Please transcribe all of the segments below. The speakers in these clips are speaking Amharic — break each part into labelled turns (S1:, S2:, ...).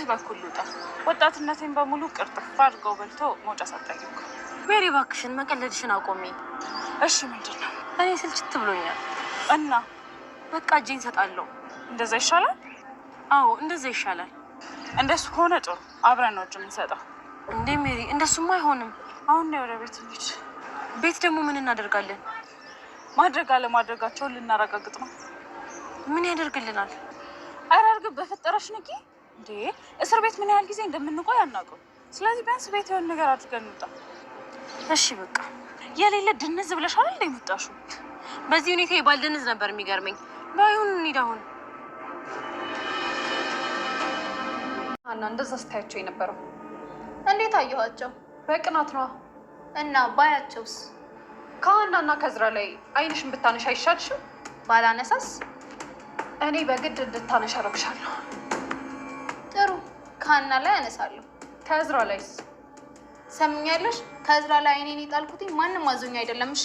S1: በዚህ በኩል ልውጣ? ወጣትነቴን በሙሉ ቅርጥፍ አድርገው በልቶ መውጫ ሳጣይኩ።
S2: ሜሪ እባክሽን መቀለድሽን አቆሚ።
S1: እሺ ምንድን ነው?
S2: እኔ ስልችት ብሎኛል
S1: እና
S2: በቃ እጄን ሰጣለሁ።
S1: እንደዛ ይሻላል?
S2: አዎ እንደዛ ይሻላል።
S1: እንደሱ ከሆነ ጥሩ፣ አብረን ነው እጅ የምንሰጠው።
S2: እንዴ ሜሪ እንደሱማ አይሆንም።
S1: አሁን ነው ወደ ቤት እንሂድ።
S2: ቤት ደግሞ ምን እናደርጋለን?
S1: ማድረግ አለማድረጋቸውን ልናረጋግጥ ነው።
S2: ምን ያደርግልናል?
S1: አራርግ በፈጠረሽ ንቂ። እንዴ እስር ቤት ምን ያህል ጊዜ እንደምንቆይ አናውቅም። ስለዚህ ቢያንስ ቤት የሆነ ነገር አድርገን እንውጣ።
S2: እሺ በቃ
S1: የሌለ ድንዝ ብለሻል እንደ የመጣሹ።
S2: በዚህ ሁኔታ የባልደንዝ ነበር የሚገርመኝ። ባይሆን እንሂድ አሁን።
S3: አና እንደዛ ስታያቸው የነበረው
S4: እንዴት አየኋቸው?
S3: በቅናት ነዋ።
S4: እና ባያቸውስ?
S3: ከሀናና ከዝራ ላይ አይንሽን ብታነሽ አይሻልሽም?
S4: ባላነሳስ?
S3: እኔ በግድ እንድታነሽ አረግሻለሁ።
S4: ጥሩ፣ ከሀና ላይ አነሳለሁ።
S3: ከዝራ ላይስ?
S4: ሰምኛለሽ? ከዝራ ላይ አይኔን የጣልኩትኝ ማንም አዞኝ አይደለም። እሺ።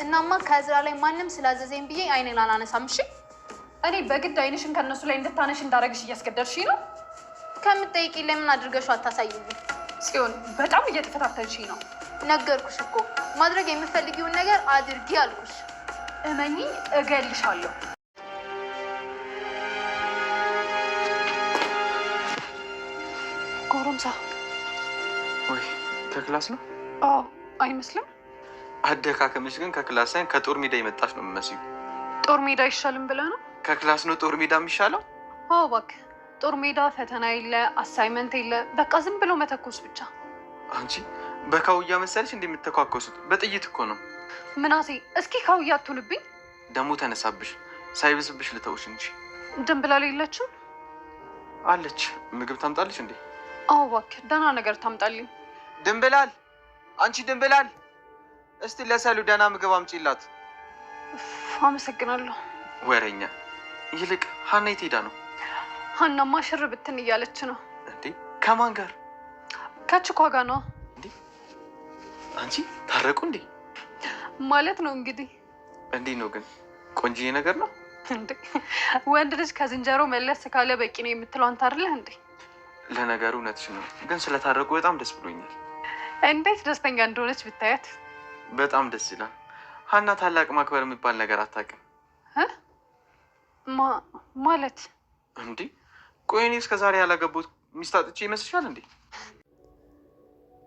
S4: እናማ ከዝራ ላይ ማንም ስላዘዘኝ ብዬ አይኔን አላነሳም። እሺ።
S3: እኔ በግድ አይንሽን ከነሱ ላይ እንድታነሽ እንዳረግሽ እያስገደድሽ ነው።
S4: ከምትጠይቂ ለምን አድርገሽው አታሳይኝ?
S3: ጽዮን በጣም እየተፈታተንሽ ነው።
S4: ነገርኩሽ እኮ ማድረግ የምፈልጊውን ነገር አድርጊ አልኩሽ።
S3: እመኚ፣ እገልሻለሁ። ጎረምሳ
S5: ወይ ከክላስ ነው?
S3: አዎ አይመስልም።
S5: አደካከምሽ ግን ከክላስ ሳይሆን ከጦር ሜዳ የመጣሽ ነው የምመስዩ።
S3: ጦር ሜዳ አይሻልም ብለህ ነው?
S5: ከክላስ ነው ጦር ሜዳ የሚሻለው?
S3: አዎ እባክህ፣ ጦር ሜዳ ፈተና የለ፣ አሳይመንት የለ፣ በቃ ዝም ብሎ መተኮስ ብቻ።
S5: አንቺ በካውያ መሰለሽ እንደምትተኳኮሱት? በጥይት እኮ ነው።
S3: ምናሴ እስኪ ካውያ አትሁንብኝ።
S5: ደግሞ ተነሳብሽ። ሳይብስብሽ ልተውሽ እንጂ።
S3: ድንብላል የለችም?
S5: አለች። ምግብ ታምጣልሽ እንዴ?
S3: አዎ እባክህ፣ ደህና ነገር ታምጣልኝ።
S5: ድንብላል፣ አንቺ ድንብላል፣ እስቲ ለሰሉ ደህና ምግብ አምጪላት።
S3: አመሰግናለሁ።
S5: ወሬኛ። ይልቅ ሀና የት ሄዳ ነው?
S3: ሀናማ ሽር ብትን እያለች ነው።
S5: እንዴ ከማን ጋር?
S3: ከችኳ ጋር ነው።
S5: እንዴ አንቺ ታረቁ እንዴ?
S3: ማለት ነው እንግዲህ።
S5: እንዴት ነው ግን? ቆንጆዬ ነገር ነው
S3: እንዴ? ወንድ ልጅ ከዝንጀሮ መለስ ካለ በቂ ነው የምትለው አንተ አይደለህ እንዴ?
S5: ለነገሩ እውነትሽ ነው፣ ግን ስለታረቁ በጣም ደስ ብሎኛል።
S3: እንዴት ደስተኛ እንደሆነች ብታያት።
S5: በጣም ደስ ይላል። ሀና ታላቅ ማክበር የሚባል ነገር አታውቅም።
S3: ማለት
S5: እንዴ? ቆይ እኔ እስከዛሬ ያላገቡት ሚስት አጥቼ ይመስልሻል እንዴ?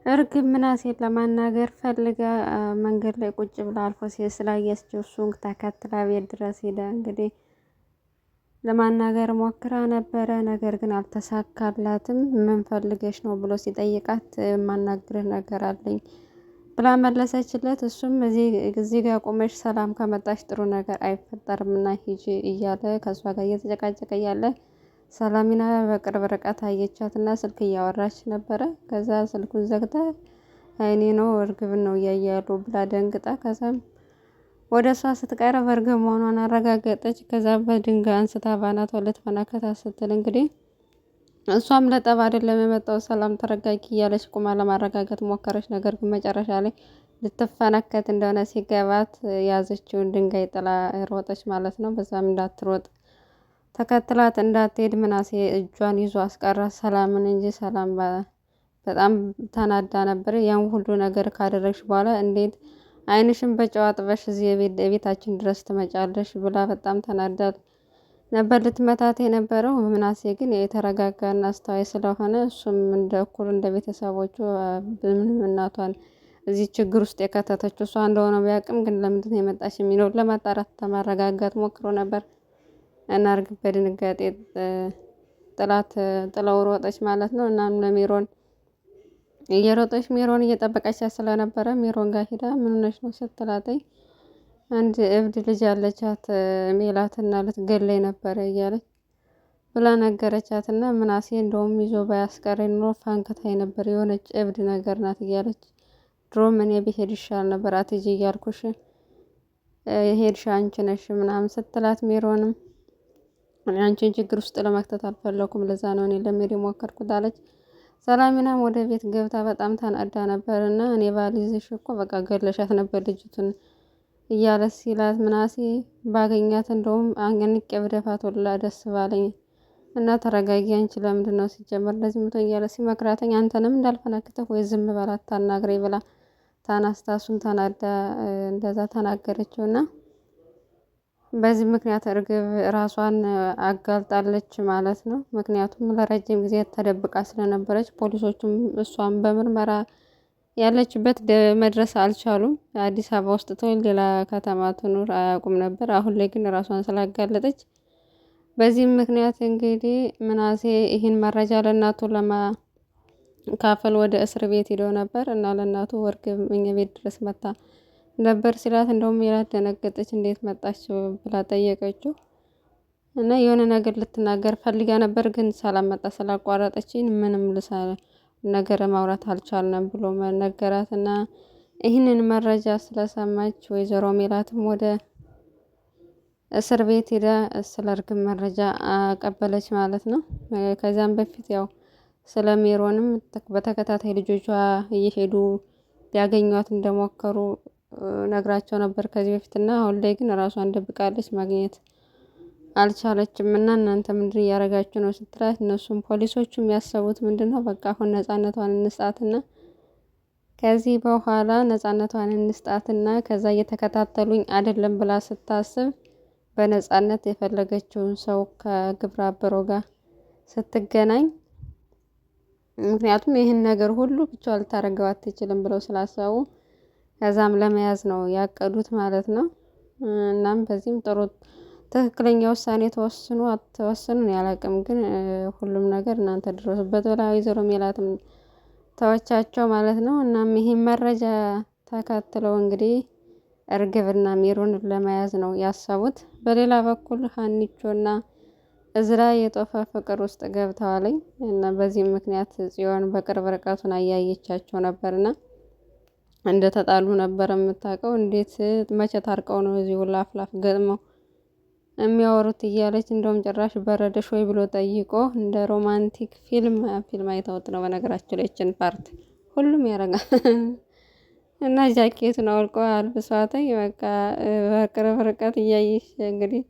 S6: እርግብ ምናሴን ለማናገር ፈልጋ መንገድ ላይ ቁጭ ብላ አልፎ ስላየችው እሱን ተከትላ ቤት ድረስ ሄዳ እንግዲህ ለማናገር ሞክራ ነበረ። ነገር ግን አልተሳካላትም። ምን ፈልገሽ ነው ብሎ ሲጠይቃት የማናግርህ ነገር አለኝ ብላ መለሰችለት። እሱም እዚህ ጋር ቆመሽ ሰላም ከመጣሽ ጥሩ ነገር አይፈጠርም እና ሂጂ እያለ ከእሷ ጋር እየተጨቃጨቀ እያለ ሰላሚና በቅርብ ርቀት አየቻት እና ስልክ እያወራች ነበረ። ከዛ ስልኩን ዘግታ አይኔ ነው እርግብን ነው እያያሉ ብላ ደንግጣ ከዛም ወደ እሷ ስትቀርብ እርግብ መሆኗን አረጋገጠች። ከዛ በድንጋይ አንስታ ባናቷ ልትፈነከታት ስትል እንግዲህ እሷም ለጠብ አይደለም የመጣው ሰላም ተረጋጊ እያለች ቁማ ለማረጋገጥ ሞከረች። ነገር ግን መጨረሻ ላይ ልትፈነከት እንደሆነ ሲገባት ያዘችውን ድንጋይ ጥላ ሮጠች ማለት ነው። በዛም እንዳትሮጥ ተከትላት እንዳትሄድ ምናሴ እጇን ይዞ አስቀራት ሰላምን እንጂ ሰላም በጣም ተናዳ ነበር። ያን ሁሉ ነገር ካደረግሽ በኋላ እንዴት አይንሽን በጨው አጥበሽ እዚህ ቤታችን ድረስ ትመጫለሽ ብላ በጣም ተናዳ ነበር ልትመታት የነበረው። ምናሴ ግን የተረጋጋና አስተዋይ ስለሆነ እሱም እንደ እኩል እንደ ቤተሰቦቹ ምንም እናቷን እዚህ ችግር ውስጥ የከተተችው እሷ እንደሆነ ቢያውቅም ግን ለምንድን ነው የመጣች የሚለውን ለማጣራት ለማረጋጋት ሞክሮ ነበር እና እርግብ በድንጋጤ ጥለው ሮጠች ማለት ነው። እና ለሚሮን እየሮጠች ሚሮን እየጠበቀቻት ስለነበረ ሚሮን ጋር ሄዳ ምን ሆነሽ ነው ስትላተኝ አንድ እብድ ልጅ ያለቻት ሜላትና ልትገለኝ ነበረ እያለች ብላ ነገረቻት። እና ምናሴ እንደውም ይዞ ባያስቀረኝ ኖሮ ፋንክታይ ነበር የሆነች እብድ ነገር ናት እያለች ድሮም እኔ ብሄድ ይሻል ነበር አትጂ እያልኩሽ ሄድሽ አንቺ ነሽ ምናምን ስትላት ሚሮንም አንቺን ችግር ውስጥ ለመክተት አልፈለኩም ለዛ ነው እኔ ለመሄድ የሞከርኩት አለች። ሰላሚናም ወደ ቤት ገብታ በጣም ተናዳ ነበር እና እኔ ባልይዝሽ እኮ በቃ ገለሻት ነበር ልጅቱን እያለ ሲላት ምናሴ ባገኛት እንደውም አንቄ ብደፋት ወላ ደስ ባለኝ እና ተረጋጊ አንቺ ለምንድን ነው ሲጀመር እንደዚህ ምቶ እያለ ሲመክራተኝ አንተንም እንዳልፈነክተህ ወይ ዝም በላት ታናግሬ ብላ ታናስታ እሱን ተናዳ እንደዛ ተናገረችው እና በዚህ ምክንያት እርግብ ራሷን አጋልጣለች ማለት ነው። ምክንያቱም ለረጅም ጊዜ ተደብቃ ስለነበረች ፖሊሶቹም እሷን በምርመራ ያለችበት መድረስ አልቻሉም። አዲስ አበባ ውስጥ ትውል ሌላ ከተማ ትኑር አያውቁም ነበር። አሁን ላይ ግን ራሷን ስላጋለጠች በዚህም ምክንያት እንግዲህ ምናሴ ይህን መረጃ ለእናቱ ለማካፈል ወደ እስር ቤት ሄደው ነበር እና ለእናቱ እርግብ እኛ ቤት ድረስ መታ ነበር ሲላት እንደውም ሜላት ደነገጠች። እንዴት መጣች ብላ ጠየቀችው እና የሆነ ነገር ልትናገር ፈልጋ ነበር ግን ሰላም መጣ ስላቋረጠችኝ ምንም ነገር ማውራት አልቻልንም ብሎ ነገራት እና ይህንን መረጃ ስለሰማች ወይዘሮ ሜላትም ወደ እስር ቤት ሄዳ ስለ እርግብ መረጃ አቀበለች ማለት ነው። ከዛም በፊት ያው ስለ ሜሮንም በተከታታይ ልጆቿ እየሄዱ ሊያገኟት እንደሞከሩ ነግራቸው ነበር ከዚህ በፊትና አሁን ላይ ግን ራሷን ደብቃለች፣ ማግኘት አልቻለችም እና እናንተ ምንድን እያደረጋችሁ ነው ስትላት እነሱም ፖሊሶቹም ያሰቡት ምንድነው በቃ አሁን ነፃነቷን እንስጣትና ከዚህ በኋላ ነፃነቷን እንስጣትና ከዛ እየተከታተሉኝ አይደለም ብላ ስታስብ በነፃነት የፈለገችውን ሰው ከግብረ አበሮ ጋር ስትገናኝ ምክንያቱም ይህን ነገር ሁሉ ብቻዋ ልታደርገው አትችልም ብለው ስላሰቡ ከዛም ለመያዝ ነው ያቀዱት ማለት ነው። እናም በዚህም ጥሩ ትክክለኛ ውሳኔ ተወስኑ አትወስኑ ያላቅም ግን ሁሉም ነገር እናንተ ድረሱበት ብላ ወይዘሮ ሜላትም ተወቻቸው ማለት ነው። እናም ይሄን መረጃ ተከትለው እንግዲህ እርግብና ሜሮን ለመያዝ ነው ያሰቡት። በሌላ በኩል ሀኒቾና እዝራ የጦፈ ፍቅር ውስጥ ገብተዋለኝ እና በዚህ ምክንያት ጽዮን በቅርብ ርቀቱን አያየቻቸው ነበርና እንደተጣሉ ነበር የምታውቀው። እንዴት መቼ ታርቀው ነው እዚህ ሁላ አፍላፍ ገጥመው የሚያወሩት እያለች እንደውም ጭራሽ በረደሽ ወይ ብሎ ጠይቆ እንደ ሮማንቲክ ፊልም አይተውት ነው በነገራችን ላይ እችን ፓርት ሁሉም ያደርጋል እና ጃኬቱን አውልቆ አልብሷተኝ በቃ በቅርብ ርቀት እያየሽ እንግዲህ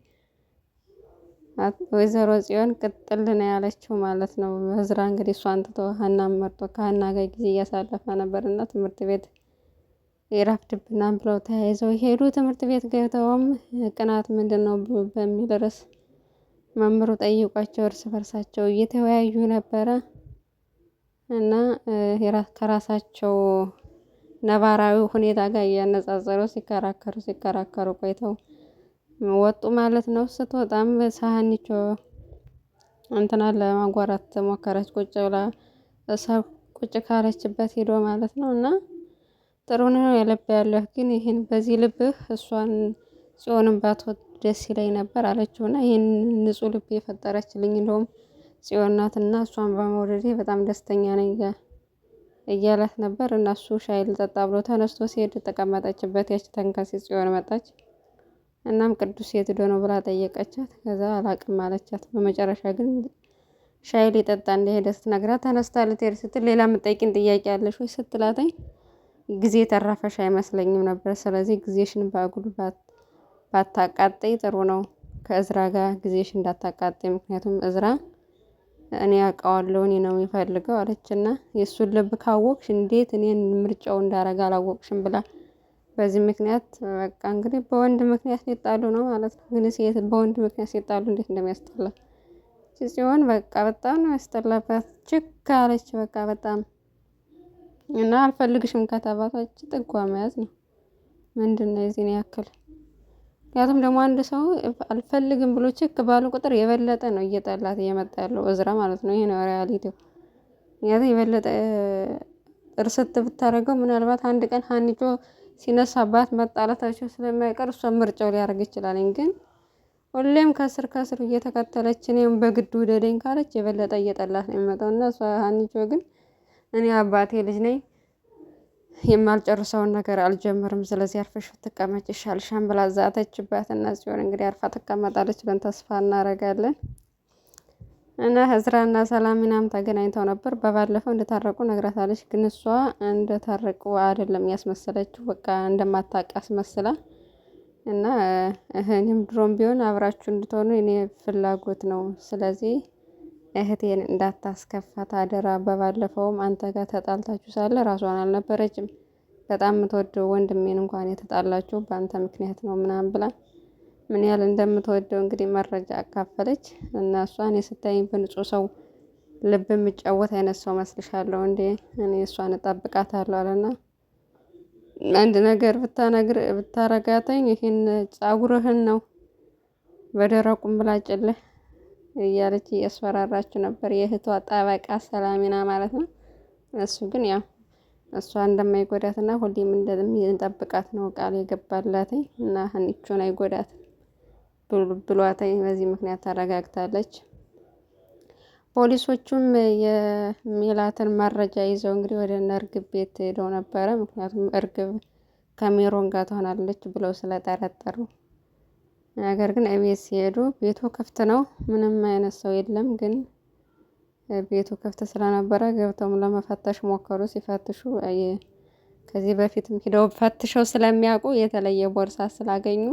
S6: ወይዘሮ ጽዮን ቅጥል ነው ያለችው ማለት ነው። እዝራ እንግዲህ እሷን ትቶ ሀናን መርጦ ከሀና ጋር ጊዜ እያሳለፈ ነበርና ትምህርት ቤት ይረፍድብናል ብለው ተያይዘው ሄዱ። ትምህርት ቤት ገብተውም ቅናት ምንድን ነው በሚል ርዕስ መምህሩ ጠይቋቸው እርስ በርሳቸው እየተወያዩ ነበረ እና ከራሳቸው ነባራዊ ሁኔታ ጋር እያነጻጸሩ ሲከራከሩ ቆይተው ወጡ ማለት ነው። ስትወጣም ሳህኒቾ እንትና ለማጓራት ሞከረች ቁጭ ብላ ቁጭ ካለችበት ሄዶ ማለት ነው እና ጥሩ ነው የልብ ያለህ ግን ይሄን በዚህ ልብህ እሷን ጽዮንን ባትወድ ደስ ይለኝ ነበር አለችውና ይሄን ንጹህ ልብ የፈጠረችልኝ እንደውም ጽዮን ናትና እሷን በመውደዴ በጣም ደስተኛ ነኝ እያላት ነበር። እና እሱ ሻይ ልጠጣ ብሎ ተነስቶ ሲሄድ ተቀመጠችበት ያች ተንከሴ ጽዮን መጣች። እናም ቅዱስ የት ሄዶ ነው ብላ ጠየቀቻት። ከዛ አላቅም አለቻት። በመጨረሻ ግን ሻይ ሊጠጣ እንደሄደ ስትነግራት ተነስታ ልትሄድ ስትል ሌላ የምጠይቂን ጥያቄ አለሽ ወይ ስትላተኝ ጊዜ ተረፈሽ አይመስለኝም ነበር። ስለዚህ ጊዜሽን በአጉል ባታቃጥይ ጥሩ ነው። ከእዝራ ጋር ጊዜሽ እንዳታቃጥይ፣ ምክንያቱም እዝራ እኔ አውቀዋለሁ እኔ ነው የሚፈልገው አለችና የእሱን ልብ ካወቅሽ እንዴት እኔን ምርጫው እንዳረጋ አላወቅሽም ብላ በዚህ ምክንያት በቃ እንግዲህ በወንድ ምክንያት ሊጣሉ ነው ማለት ነው። ግን ሴት በወንድ ምክንያት ሲጣሉ እንዴት እንደሚያስጠላ ሲሆን በቃ በጣም ነው ያስጠላባት። ችክ አለች በቃ በጣም እና አልፈልግሽም ከተባለች ጥጓ መያዝ ነው። ምንድነው የዚህን ያክል? ምክንያቱም ደግሞ አንድ ሰው አልፈልግም ብሎ ችክ ባሉ ቁጥር የበለጠ ነው እየጠላት እየመጣ ያለው እዝራ ማለት ነው። ይሄ ነው ሪያሊቲው። ምክንያቱም የበለጠ እርስት ብታደርገው ምናልባት አንድ ቀን ሀኒቾ ሲነሳባት መጣላታቸው ስለማይቀር እሷ ምርጫው ሊያደርግ ይችላል። ግን ሁሌም ከስር እየተከተለች እኔም በግድ ውደደኝ ካለች የበለጠ እየጠላት ነው የሚመጣው እና እሷ ሀኒቾ ግን እኔ አባቴ ልጅ ነኝ የማልጨርሰውን ነገር አልጀምርም፣ ስለዚህ አርፈሽ ብትቀመጭ ይሻልሻል ብላ ዛተችባት እና ጽዮን እንግዲህ አርፋ ትቀመጣለች ብለን ተስፋ እናደርጋለን። እና እዝራና ሰላሚናም ተገናኝተው ነበር። በባለፈው እንደታረቁ ነግራታለች። ግን እሷ እንደታረቁ አይደለም ያስመሰለችው፣ በቃ እንደማታውቅ አስመስላ እና እኔም ድሮም ቢሆን አብራችሁ እንድትሆኑ እኔ ፍላጎት ነው። ስለዚህ እህቴን እንዳታስከፋት አደራ። በባለፈውም አንተ ጋር ተጣልታችሁ ሳለ ራሷን አልነበረችም በጣም የምትወደው ወንድሜን እንኳን የተጣላችሁ በአንተ ምክንያት ነው ምናምን ብላ ምን ያህል እንደምትወደው እንግዲህ መረጃ አካፈለች። እና እሷን ስታይኝ በንጹህ ሰው ልብ የምጫወት አይነት ሰው መስልሻለሁ እንዴ? እኔ እሷን እጠብቃታለሁ አለና አንድ ነገር ብታረጋተኝ ይህን ጸጉርህን ነው በደረቁም ብላጭልህ እያለች እያስፈራራችሁ ነበር። የእህቷ ጠበቃ ሰላሚና ማለት ነው። እሱ ግን ያው እሷ እንደማይጎዳትና ሁሌም እንደምንጠብቃት ነው ቃል የገባላትኝ እና ሀኒቾን አይጎዳት ብሏትኝ በዚህ ምክንያት ተረጋግታለች። ፖሊሶቹም የሜላትን መረጃ ይዘው እንግዲህ ወደ እርግብ ቤት ሄደው ነበረ። ምክንያቱም እርግብ ከሜሮን ጋር ትሆናለች ብለው ስለጠረጠሩ፣ ነገር ግን እቤት ሲሄዱ ቤቱ ክፍት ነው፣ ምንም አይነት ሰው የለም። ግን ቤቱ ክፍት ስለነበረ ገብተውም ለመፈተሽ ሞከሩ። ሲፈትሹ ከዚህ በፊትም ሂደው ፈትሸው ስለሚያውቁ የተለየ ቦርሳ ስላገኙ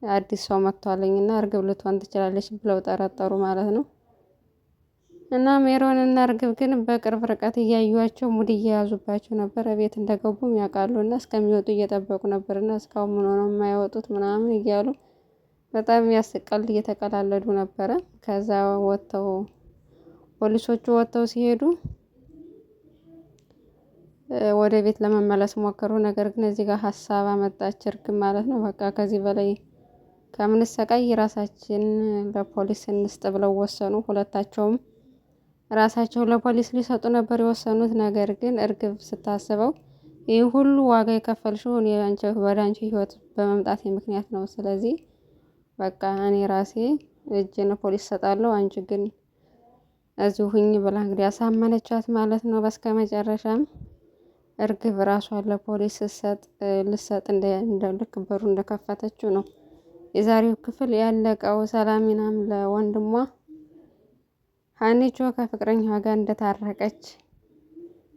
S6: አዲስ ሰው መጥቷለኝና እርግብ ልትሆን ትችላለች ብለው ጠረጠሩ ማለት ነው። እና ሜሮን እና እርግብ ግን በቅርብ ርቀት እያዩዋቸው ሙድ እየያዙባቸው ነበር። ቤት እንደገቡም ያውቃሉ እና እስከሚወጡ እየጠበቁ ነበር እና እስካሁን ምን ሆነው የማይወጡት ምናምን እያሉ በጣም ያስቀል እየተቀላለዱ ነበረ። ከዛ ፖሊሶቹ ወጥተው ሲሄዱ ወደ ቤት ለመመለስ ሞከሩ። ነገር ግን እዚህ ጋር ሀሳብ አመጣች እርግብ ማለት ነው። በቃ ከዚህ በላይ ከምንሰቃይ ራሳችን ለፖሊስ እንስጥ ብለው ወሰኑ። ሁለታቸውም ራሳቸው ለፖሊስ ሊሰጡ ነበር የወሰኑት። ነገር ግን እርግብ ስታስበው ይህ ሁሉ ዋጋ የከፈልሽው ወደ አንቺ ህይወት በመምጣት ምክንያት ነው። ስለዚህ በቃ እኔ ራሴ እጅን ፖሊስ ሰጣለሁ፣ አንቺ ግን እዚሁ ሁኚ ብላ እንግዲህ ያሳመነቻት ማለት ነው። በስከ መጨረሻም እርግብ ራሷን ለፖሊስ ልሰጥ ልክ በሩ እንደከፈተችው ነው የዛሬው ክፍል ያለቀው። ሰላሚናም ለወንድሟ ሀኒቾ ከፍቅረኛዋ ጋር እንደታረቀች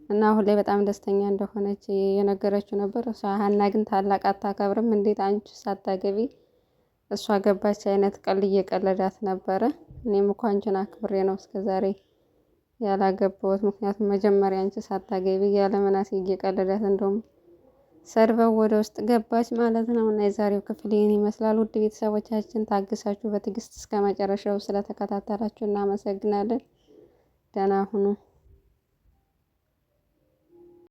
S6: እና አሁን ላይ በጣም ደስተኛ እንደሆነች የነገረችው ነበር። እሷ ሀና ግን ታላቅ አታከብርም፣ እንዴት አንቺ ሳታገቢ እሷ ገባች አይነት ቀልድ እየቀለዳት ነበረ። እኔም እኮ አንቺን አክብሬ ነው እስከዛሬ ያላገባሁት፣ ምክንያቱም መጀመሪያ አንቺ ሳታገቢ ያለ ምናሴ እየቀለዳት እንደውም ሰድበው ወደ ውስጥ ገባች ማለት ነው። እና የዛሬው ክፍል ይህን ይመስላል። ውድ ቤተሰቦቻችን ታግሳችሁ በትዕግስት እስከ መጨረሻው ስለተከታተላችሁ እናመሰግናለን። ደህና ሁኑ።